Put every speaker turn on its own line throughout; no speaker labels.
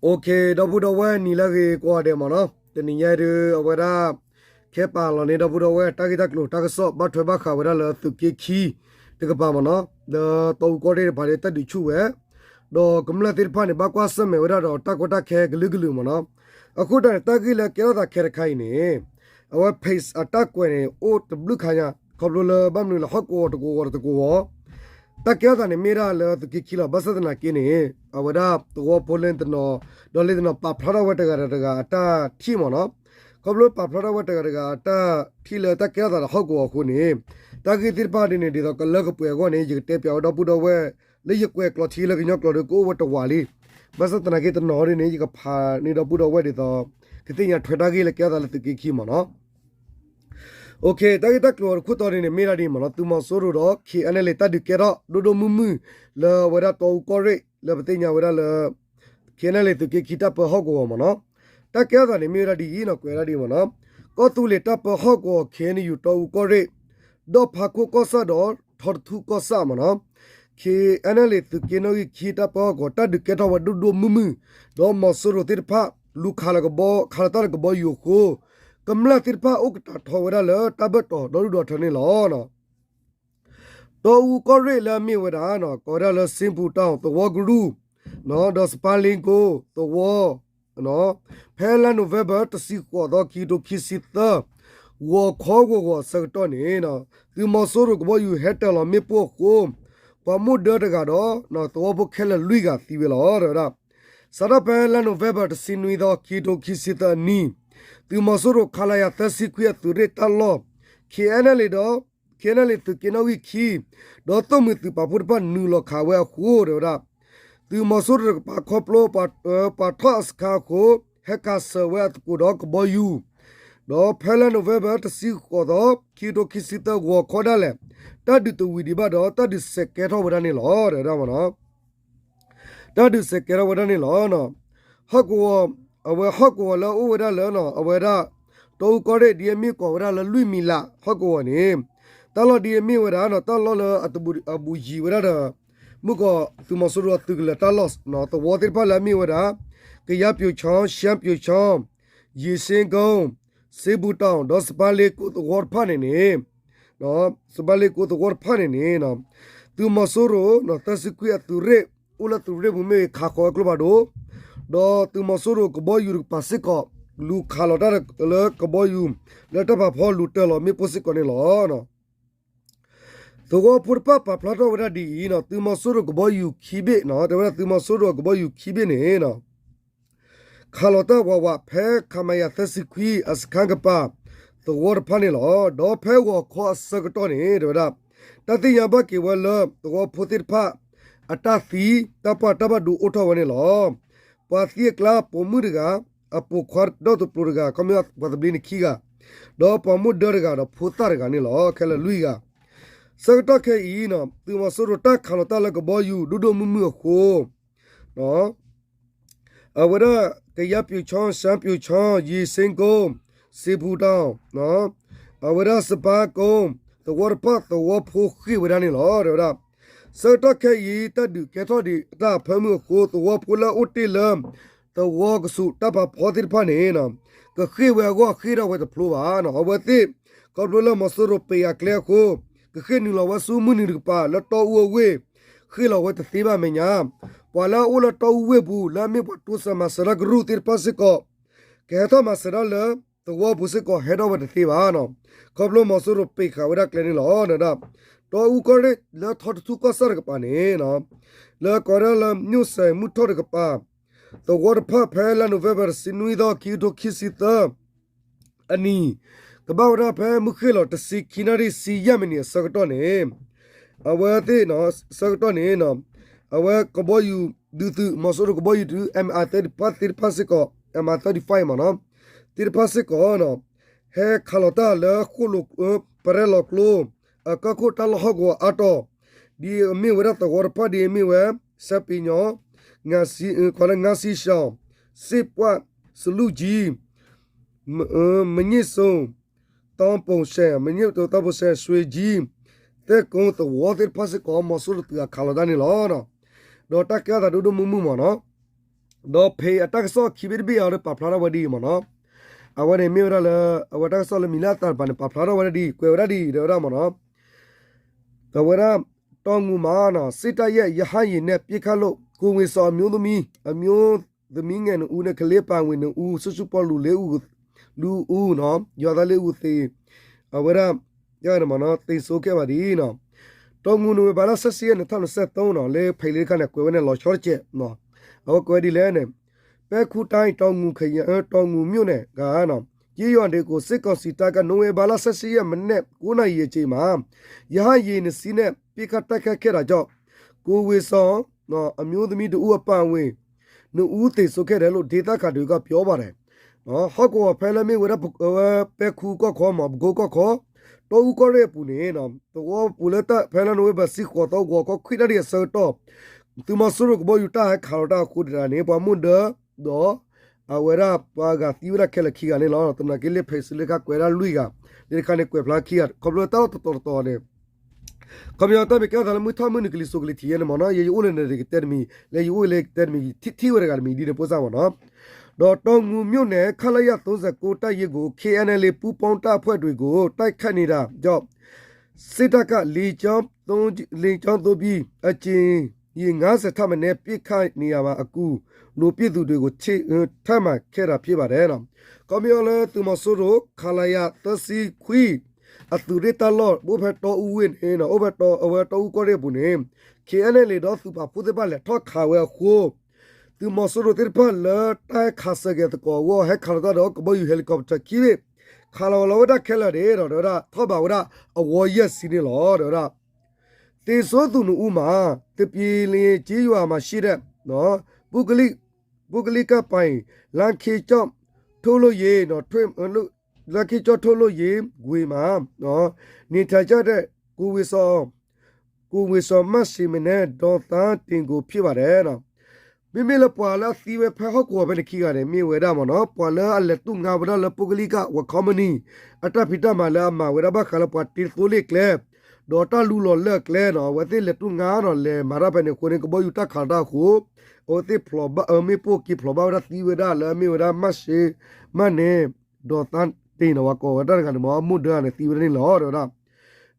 โอเคดับบูดาวเวนี่ละเกกว่าเดมาเนาะแต่นี่ยายเดอเวลาแค่ปาลนี่ดับบูดาวเวตากิตักลูตากสอบบัดถอยบักขาวเวลาเลตุกิคีตะกปามาเนาะเดอตัวก็เดบาเดตัดดิชูเวดอกำลังติดพานี่บักว่าสมัยเวลาดอตากตาแค่กลึกลืมมาเนาะအခုတည်းတကီလကေရတာခဲခိုင်နေအဝဖေ့စ်အတက်ကွယ်နေအိုတဘလူခါညာခေါပလိုလဘမ်နူလဟကောတကိုဝတကိုဝတကဲတာနေမီရာလတကီကီလဘဆဒနာကင်းနေအဝဒါတော့ပိုလန်တနော်ဒေါ်လီတနော်ပဖလာဝတကရတကအတာထီမနော်ခေါပလိုပဖလာဝတကရကအတာထီလတကဲတာဟကောခုနေတကီတိပါနေဒီတော့ကလကပွဲကောနေကြတဲ့ပြောတော့ပူတော့ဝဲလေရကွဲကလထီလကညောကလကိုဝတဝါလီဘစတနာကေတနော်ရနေကဖာနေတော့ပူတော့ဝဲဒီတော့ကတိညာထွေတာကေလကဲတာလတကီခီမနော်โอเคตากิตากลัวคุตอนี่เมราดีมเนาะตุมโซโรดอคีอันเลตัดดิเกรอโดโดมุมุเลวราโตกอเรเลปติญาเวราเลคีอันเลตุเกคีตาปฮอกโกมเนาะตาแกตานี่เมราดีเนาะกวราดีมเนาะก็ตุเลตาปฮอกโกเคนี่อยู่โตกอเรดอพาคุกอซาดอทอทุกอซามเนาะคีอันเลตุเกโนกิคีตาปฮอกโกตัดดิเกทวดโดมุมุดอมโซโรติรพาลูคาลกบอคาลตาลกบออยู่โคกำลังติดผ้าอุกตาทอเวลาเลยตาเบตอดอดูดอทนี่หรอเนาะตัวอุกอเรลมีเวลาเนาะก็ได้เลยสิมพูต้าตัววกรูเนาะดอสปาลิงโกตัววเนาะเพลานูเวเบอร์ตสิกว่าดอคีโดคิสิตวัวข้อวัวสักตัวนี่เนาะคือมาสู้กับว่าอยู่เฮตเราไม่พวกกูพอมุดเดินกันเนาะเนาะตัวพวกแค่ละลุยกันทีเวลาเนาะสารเพลานูเวเบอร์ตสินุยดอคีโดคิสิตนี่tu masoro khala ya tasi kuya tu re talo khiana le do khiana le tu kenawi khi do to mu tu pa pur pa nu lo khawa khu ro da tu masoro pa khoplo pa thas kha khu heka sawa ku do ko boyu do phela november tasi ko do khi do kisita go khoda le ta du tu wi di ba do ta du se ke tho ba ni lo ro da ma no ta du se ke ro ba ni lo no ha koအဝဲဟော့ကောလာဥဝဒလာနော်အဝဲဒါတောကောတဲ့ဒီမီကောဝဒလာလွိမီလာဟော့ကောနေတလောဒီမီဝဒနော်တလောလအတဘူအဘူဂျီဝဒမုကောသူမဆရတ်တကလတလော့နော်တဝတ်ပါလာမီဝဒကရပြူချောင်းရှမ်းပြူချောင်းရေစင်ကုန်းစေဘူတောင်ဒေါစပါလေကိုတဝတ်ဖာနေနေနော်စပါလေကိုတဝတ်ဖာနေနေနော်သူမဆရနော်တစကွေတူရဲဥလတူရဲဘူမေခါကောကလဘာဒိုดอตุมโซโรกบอยูปัสสิกอลูคาลอตาเลกบอยูแล้วถ้าพอลูเตลอมีปสิกอนี่หรอเนาะตัวปุรปะปะพลาโตวดาดีเนาะตุมโซโรกบอยูคีเบเนาะแต่ว่าตุมโซโรกบอยูคีเบเนี่ยเนาะคาลอตาวะเพคามายาตสิควีอสคังกปะตัวรพานี่หรอดอเพวขอสกตอนี่เด้อดาตติยาบะกิวะลตัวพุติรพะอัตสีตะปะตะบะดูอุทวะนี่หรอปาสีกลาปมุดกาอปุขวัดดอตุปลุกาคำยัดปัตบินขี้กาดอปมุดเดอร์กาดอพุตาร์กานี่หรอแค่ละลุยกาสักตะแค่อีเนาะตัวมาสุรตะขานตะละกบอยู่ดูดูมุมุโคเนาะเอาวะกะยับอยู่ช่องซัมอยู่ช่องยีสิงโกสิบูตาวเนาะเอาวะสปาโกตัววอร์ปะตัววอพูขี้วะนี่หรอเด้อสักตะแค่อีตะดูแค่ทอดีตาพะมุโคตัวพูละอุติลมตัวกสุตาพอติพานี่นะก็ขี้เวก็ขี้เราไว้จะพลูวานะเอาไว้ที่ก็รู้แล้วมาสุรเปียกแล้วโคก็ขี้นึงเราว่าสู้มือนึกป่าแล้วตัววัวเวขี้เราไว้จะตีบ้าไม่ยามพอแล้วอุลตัวเวบูแล้วมีปัตตุสมาสระกรูติปัสสิก็แค่ทอมาสระเลยตัวบุษก็เฮดเอาไว้จะตีบ้านะก็รู้มาสุรเปียกเอาไว้กเลยนี่หรอนะตัวอุกอร์แล้วทอดทุกข์ก็สระกับปานี่นะแล้วก็แล้วนิวส์มุดทอดกับปาตัววอร์พาเพลานูเวเบอร์สินุยดอคิโดคิสิตาอันนี้กบ่าวราเพมุขลอตสิคินาริสิยามนี่สักตอนนี้เอาไว้ที่เนาะสักตอนนี้เนาะเอาไว้กบ่อยู่ดูตุมาสุรกบ่อยู่ดูMR35ก็ MR35มาเนาะ35ก็เนาะเฮคาลอตาเลคุลุเปเรลอกโลก็คุตาลฮอกว่าอตอดีมีเวลาตัววอร์พาดีมีเวเซปิญองาซีคนงาซีชาวสิบว่าสลูจีมันยิ่งส่งตอนปงเช่มันยิ่งตัวตาปงเช่สวยจีแต่คงตัววอร์ติพัสก็มาสุดตัวคาลดานี่ล้อเนาะดอตาแก่ตาดูมุมมันเนาะ ดอเพย์อัตกซอคิบิดบีเอาเรปะพลาราวดีมเนาะอวันนี้มีเวลาละอวันตักซอลมิลาตาปานปะพลาราวดีกวยวดีเดอรามเนาะแต่เวลาตองงูมาเนาะสิตายะยะหายินเนี่ยปีคาโลกูวิซอมิวตมีอมิวตมีเงินอูเนี่ยเคลียปางวินอูสุปอลูเลอูลูอูเนาะยอดาเลอูเตเวลายานะมเนาะติโซแกบาดีเนาะตองงูนูบาลาเซเซียนทำเซตเนาะเลไพเลกันเนี่ยกวยเนี่ยลอชอร์เจเนาะเอากวยดีเลยเนี่ยပဲခုတိုင်းတောင်ငူခရတောင်ငူမြို့နယ်ကနော်ကြီးရွံတွေကိုစစ်ကောင်စီတပ်ကနိုဝင်ဘာလ14ရက်မနေ့9နာရီအချိန်မှာရဟရင်နစီနဲ့ပိကတက်ခတ်ခဲ့တာကြောင့်ကိုဝေဆောင်နော်အမျိုးသမီးတို့အပန်ဝင်နှူဦးသိဆိုခဲ့တယ်လို့ဒေသခံတွေကပြောပါတယ်နော်ဟောက်ကောဖဲလမီဝရပဲခုကခေါ်မှာဂိုကခေါ်တော့ဦးကောရဲပူနေနော်တော့ပူလက်တဖဲလနိုဝဘစီခေါ်တော့ကိုခွိတရဆောတော့သူမဆူရကဘောယူတာခါရတာခုဒရာနေပမွန်ဒတော့အဝရပါကသီဝရခဲလခီကနေလောတနကလေးဖေစလကကွယ်ရလူကဒီခါနေကွယ်ဖလာခီရကဘလတော့တော်နေကမ္ဘာတဘကဒါလမထမနကလေးစုကလေးတီယနမနာယေဦးလည်းနေကတက်မီလေယူလေတက်မီတီဝရကမီဒီနေပို့စားပါနော်တော့တောင်ငူမြို့နယ်ခလရ39တိုက်ရကို KNL ပူပေါင်းတပ်ဖွဲ့တွေကိုတိုက်ခတ်နေတာကြောင့်စစ်တပ်ကလေကြောင်းသုံးပြီးအကျဉ်ရေ90ထပ်မနဲ့ပြစ်ခိုက်နေရမှာအကူလူပြစ်သူတွေကိုချစ်ထပ်မှခဲ့တာဖြစ်ပါတယ်နော်ကွန်မြူလာသူမဆိုရိုခလာယာတစီခွီအတူရတလောဘူဖတ်တော်ဦးဝင်နော်အဘတော်အဝတော်ဦးကိုရဲဘူးနေ KNL တော့သူပါပူတဲ့ပါလေထောက်ခါဝဲခိုးသူမဆိုရိုတိပါလာတိုင်ခါစကတဲ့ကောဝဟက်ခါတော့ကဘယူဟယ်လီကော်ပတာကြီးခါလောလောဒခဲလာတယ်တော့ထောက်ပါဝရအဝရက်စီနေလောတော့တေဆိုသူနူမှာတပြေလင်းကြီးရွာမှာရှိတဲ့နော်ပုဂလိကပိုင်လန်ခေကြောင့်ထိုးလို့ရေနော်ထွေးလို့လန်ခေကြောင့်ထိုးလို့ရေဂွေမှာနော်နေထိုင်ကြတဲ့ကိုဝေစောမဆီမနဲ့ဒေါ်သားတင်ကိုဖြစ်ပါတယ်နော်မိလပွာလာစီဝဲဖဟကောပဲခိရတယ်မြေဝဲတာမနော်ပွာလာအလက်တူငါဗလာပုဂလိကဝကမနီအတဖိတမလာမဝရဘခလပွာတီတိုလိကလေဒေါ်တာလူလော်လက်လဲနော်ဝတိလက်တူငါနော်လေမာရဘနေကိုနေကဘယူတာခါတာခုအိုတိဖလောဘအမေပိုကီဖလောဘရတီဝဒါလာမေဝဒါမရှိမနေဒေါ်တန်တေနဝကောဝဒါကနေမမုဒရနေတီဝနေလောတော့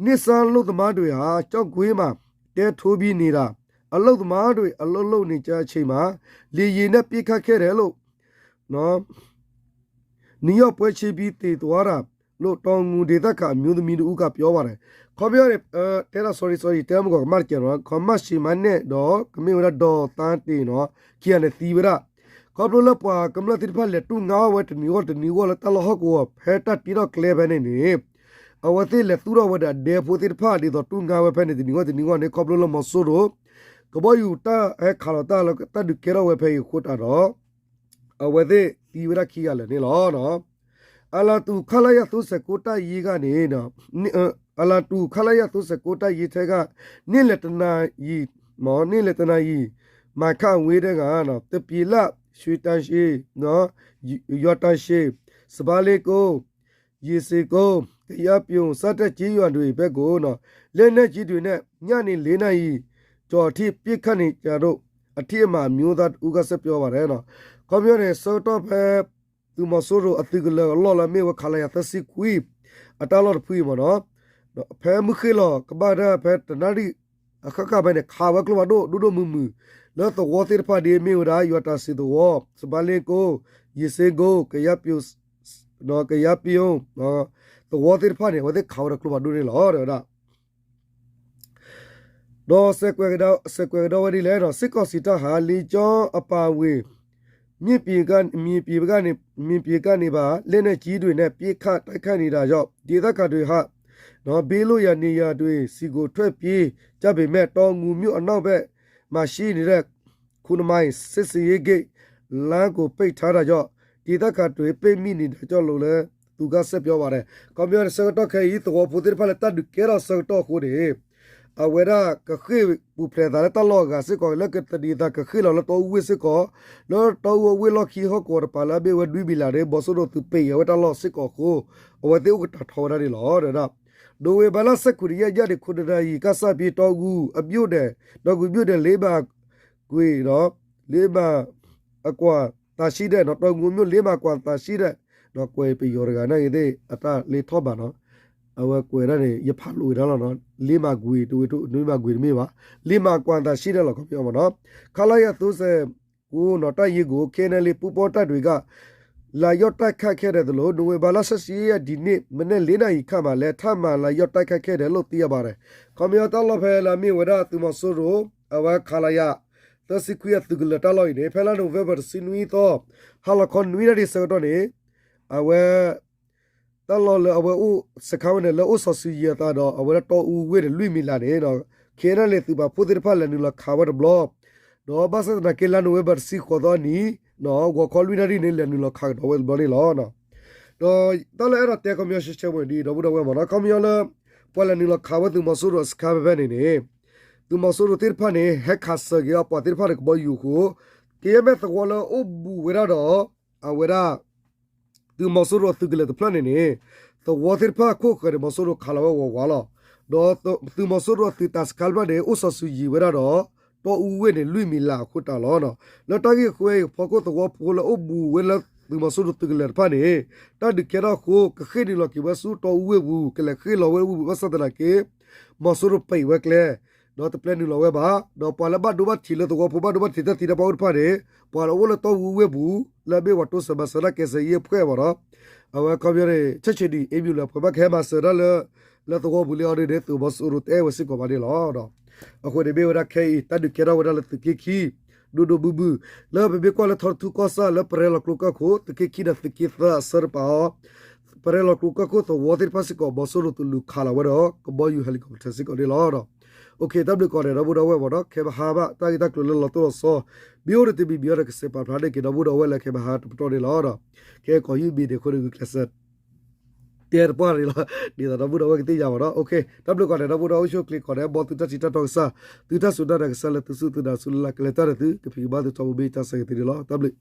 နိဆန်လို့သမားတွေဟာကြောက်ကွေးမှာတဲထိုးပြီးနေတာအလုတ်သမားတွေအလုတ်လုံနေကြအချိန်မှာလေရင်နဲ့ပြစ်ခတ်ခဲ့တယ်လို့နော်နီယောပွဲချပြီးတည်သွားတာလို့တောင်ငူဒေသကအမျိုးသမီးတို့ကပြောပါတယ်ခေါ်ပြောတယ်တဲရာ sorry တဲမကောမတ်ကျနော်ခမရှိမနဲ့တော့ကမေရတော့တန်တီနော်ခီရနေသီဝရခေါ်လို့လပွားကမလတိဖက်လက်တူငါဝတ်နီဝတ်လတလဟကောဖဲတတီတော့ကလေဘနေနေအဝတိလက်သူတော့ဝဒဒေဖိုတိဖာဒီတော့တူငါဝဖဲနေဒီငေါနေခေါ်လို့မဆိုတော့ကဘယူတာခါလတာလတဒကေရဝဖဲခုတာတော့အဝတိသီဝရခီရလေနေလောနော်အလာတူခလာရသူစကိုတာရီကနေနော်အလာတူခလာရသူစကိုတာရီထဲကနိလက်တနာရီမောနိလက်တနာရီမခဝေးတဲ့ကနော်တပီလရွှေတန်ရှိနော်ယောတန်ရှိစပါလေကိုရေစီကိုတရားပြုံစတဲ့ကြီးရွာတွေဘက်ကိုနော်လက်နဲ့ကြီးတွေနဲ့ညနေ၄နာရီကြော်ထိပြစ်ခတ်နေကြတော့အထက်မှာမျိုးသားဦးကဆက်ပြောပါတယ်နော်ကွန်မြူနီစောတော့ဖဲသူမဆိုးရအတိကလောလာမေဝခလာယသစီကွီအတလော်ဖွေမနော်ဖဲမှုခေလောကဘာရဖဲတနာရီအခကဘနဲ့ခါဝကလောဒိုမူမူလောတော့ဝတိဖာဒီမေဝရာယတာစီတော့စဘလေကိုယေစေကိုကယပြူနော်ကယပြူနော်တော့ဝတိဖာနေဝတိခါဝကလောဒိုနေလောရတာတော့စကွေတော့ဝဒီလဲတော့စစ်ကောစီတာဟာလီကျော်အပါဝေမြေပြေကနေပါလက်နဲ့ကြီးတွေနဲ့ပြေခတ်တိုက်ခတ်နေတာကြောင့်ဒေသခံတွေဟာနော်ဘေးလို့ရနေရတွေစီကိုထွက်ပြေးကြပေမဲ့တောင်ငူမြို့အနောက်ဘက်မှာရှိနေတဲ့ခုနမိုင်းစစ်စီရေးဂိတ်လမ်းကိုပိတ်ထားတာကြောင့်ဒေသခံတွေပိတ်မိနေတာကြောင့်လို့လဲသူကဆက်ပြောပါတယ်ကွန်ပျူတာစကတော့ခဲဤတော့ပူတိဖလက်တတ်ကဲရစကတော့ခိုးတယ်အဝရကခေပူဖရဒါတလောကစကောလကတဒီတာကခေလောတော့ဝစ်စကောလောတော့ဝေလခီဟကောပါလာဘေဝဒွီဘီလာရဲဘောဆဒတူပေရဝတလောစကောခိုအဝတေဥကတထောရရီလောရဒဒိုဝေဘလာစကူရီရတဲ့ခုဒရာဤကဆပ်ပြေတော့ကူအပြုတ်တဲ့တော့ကူပြုတ်တဲ့လေးပါကွေတော့လေးပါ กว่าตาชีได้เนาะตองงูမျိုးလေးมากว่าตาชีได้เนาะกวยไปยอรกันนะเด้อตาเลทอบาเนาะเอาว่ากวยได้เนี่ยยพาลุยแล้วเนาะလေးมากวยတူนุมากวยมีวะလေးมากว่าตาชีได้หรอกပြောมาเนาะခလာရသူစကိုနော်တိုက်ရီကိုခဲနယ်လေးပူပေါ်တက်တွေကလာရော့တိုက်ခတ်ခဲ့တယ်လို့နိုဝင်ဘာလ14ရက်ဒီနေ့မနေ့4နာရီခန့်မှာလဲထပ်မံလာရော့တိုက်ခတ်ခဲ့တယ်လို့သိရပါတယ်။ကွန်ပျူတာလောဖဲလာမီဝဒသူမဆိုရိုအဝခလာရသစီကွေသူကလတလို့နေဖဲလာနိုဗ ెంబర్ စနွီတော့ဟာလခွန်နွီရဒီစတော့နေအဝတလောလအဝဥစကောင်းနဲ့လောဆဆူရတာတော့အဝတော့ဦးဝဲလွိမီလာနေတော့ခဲရလေသူပါဖုဒိဖာလနူလာခါဝတ်ဘလော့တော့ဘာစနကေလာနိုဗ ెంబర్ စီခေါ်တော့နီနော်ဂေါ်ခေါ်လူနာရီနေလနူလာခါတော့ဝဲဘလောနော်တော့တလဲရတဲ့ကမျိုးရှိချင်ဝင်ဒီတော့ဘုတော့ဝဲမနော်ကမျိုးလာပေါ်လနူလာခါဝတ်သူမဆိုရစကားပဲနေနေသူမဆိုရတိဖာနေဟက်ခါဆဂေအပေါ်တိဖာကဘယူကိုကေမဲသကောလာအဘူဝဲတော့အဝဲရာသူမဆိုရသူကလေတဖလနေနေသဝတိဖာကိုကရမဆိုရခါလာဝဝလာတော့သူမဆိုရသူတစကလဘနေဥဆဆူယီဝဲတော့တော့ဦးဝဲနေလွိမီလာခုတလောနော်လတကြီးခွေဖကောတော့ဖိုလအဘူဝဲလာသူမဆိုရသူကလေဖာနေတဒကေရခိုကခေဒီလကိဝဆူတော့ဦးဝဲဘူးကလေခေလောဝဲဘူးဝဆဒလာကေမဆိုရပိဝဲကလေတော့တပလန်နူလောဝဲပါတော့ပလဘတ်ဒူဘတ်ချီလတော့ပဘတ်ဒူဘတ်တီတီပေါဖာနေပေါ်လောလတော့ဦးဝဲဘူးလဘေဝတ်တိုဆဘဆရာကေစေရဖဲပါတော့အဝကဗျရချက်ချီဒီအမြူလာဖဘခဲမဆရလလတော့ဘူးလေအော်တဲ့သူဘဆူရတဲဝစီကိုပါလေလောတော့အခုဒီဘေဝရခဲတဒကေရဝရလတကီခီဒူဒူဘူဘူလဘဘေကောလထော်သူကောဆာလပရလကလုကခိုတကီခီဒတကီသဆရပါပရလကလုကခိုတော့ဝတ်တိပစကောဘဆူရတူလူခါလာဝတော့ကဘောယူဟယ်လီကော်ပတာစကောဒီလောတော့โอเคตับเลยก่อนเนี่ยเราบูดเอาไว้บ่เนาะแค่บ่หาบะตากิตากลุลตัวซอบิโอรติบิบิโอรกเสปาพลาเดกิเราบูดเอาไว้แล้วแค่บ่หาตอเดลอดแค่ขอยูบีเดโคเรกูคลาสเตียร์ปารีลอดีเราบูดเอาไว้ติจาบ่เนาะโอเคตับเลยก่อนเนี่ยเราบูดเอาโชคลิกก่อนเนี่ยบอตุตาจิตาตอกซาตุตาสุดาดะกะซาละตุสุตุดาสุลละกะเลตาระตุกะฟิบาตุตอบูเบตาเซติลอตับเลย